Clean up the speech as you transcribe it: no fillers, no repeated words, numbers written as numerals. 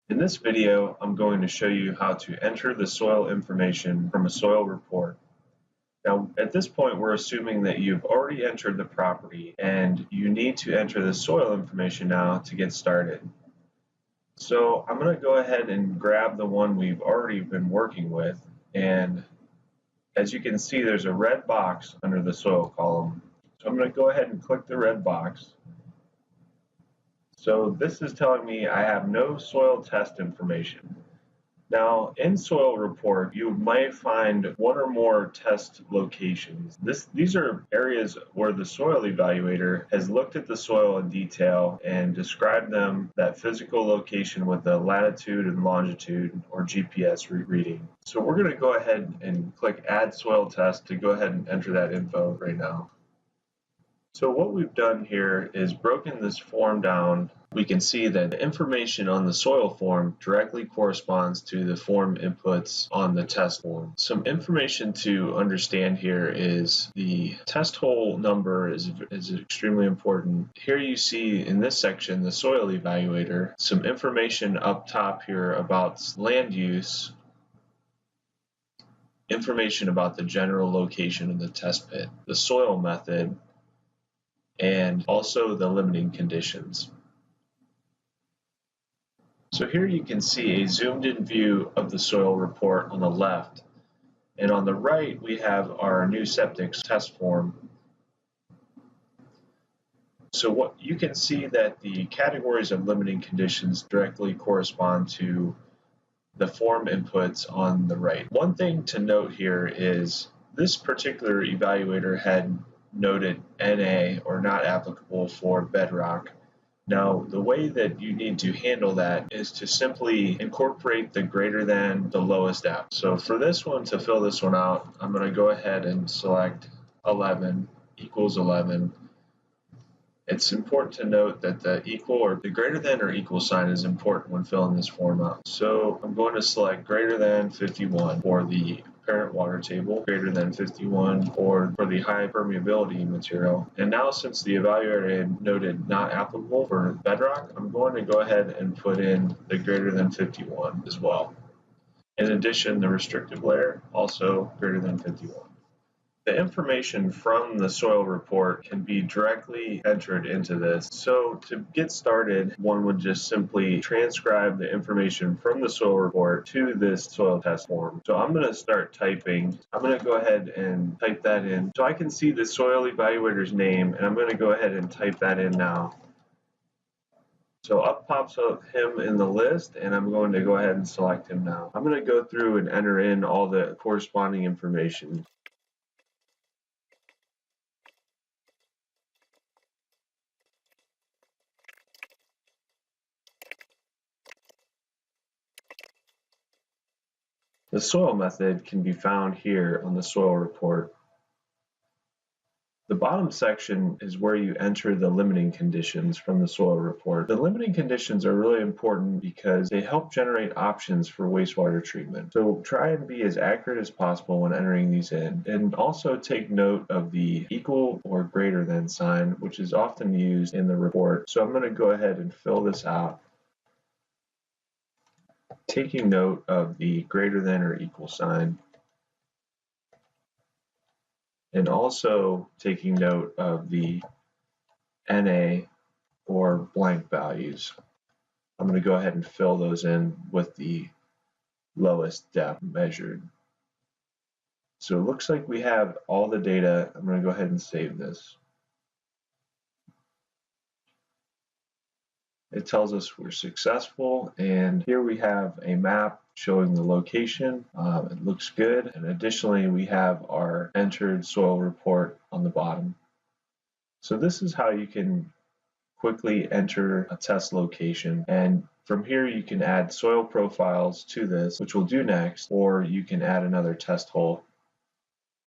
In this video, I'm going to show you how to enter the soil information from a soil report. Now, at this point, we're assuming that you've already entered the property and you need to enter the soil information now to get started. So I'm going to go ahead and grab the one we've already been working with, and as you can see, there's a red box under the soil column. So I'm going to go ahead and click the red box. So this is telling me I have no soil test information. Now, in soil report, you might find one or more test locations. These are areas where the soil evaluator has looked at the soil in detail and described them, that physical location with the latitude and longitude or GPS reading. So we're going to go ahead and click Add Soil Test to go ahead and enter that info right now. So what we've done here is broken this form down. We can see that the information on the soil form directly corresponds to the form inputs on the test form. Some information to understand here is the test hole number is extremely important. Here you see in this section, the soil evaluator, some information up top here about land use, information about the general location of the test pit, the soil method, and also the limiting conditions. So here you can see a zoomed in view of the soil report on the left, and on the right we have our NewSeptic test form. So what you can see that the categories of limiting conditions directly correspond to the form inputs on the right. One thing to note here is this particular evaluator had noted NA, or not applicable, for bedrock. Now, the way that you need to handle that is to simply incorporate the greater than the lowest app. So for this one, to fill this one out, I'm going to go ahead and select 11 equals 11. It's important to note that the equal or the greater than or equal sign is important when filling this form out. So I'm going to select greater than 51 for the parent water table, greater than 51 for the high permeability material. And now, since the evaluator had noted not applicable for bedrock, I'm going to go ahead and put in the greater than 51 as well. In addition, the restrictive layer, also greater than 51. The information from the soil report can be directly entered into this. So to get started, one would just simply transcribe the information from the soil report to this soil test form. So I'm going to start typing. I'm going to go ahead and type that in. So I can see the soil evaluator's name, and I'm going to go ahead and type that in now. So up pops up him in the list, and I'm going to go ahead and select him now. I'm going to go through and enter in all the corresponding information. The soil method can be found here on the soil report. The bottom section is where you enter the limiting conditions from the soil report. The limiting conditions are really important because they help generate options for wastewater treatment. So try and be as accurate as possible when entering these in, and also take note of the equal or greater than sign, which is often used in the report. So I'm going to go ahead and fill this out, taking note of the greater than or equal sign, and also taking note of the NA or blank values. I'm going to go ahead and fill those in with the lowest depth measured. So it looks like we have all the data. I'm going to go ahead and save this. It tells us we're successful, and here we have a map showing the location. It looks good, and additionally we have our entered soil report on the bottom. So this is how you can quickly enter a test location, and from here you can add soil profiles to this, which we'll do next, or you can add another test hole.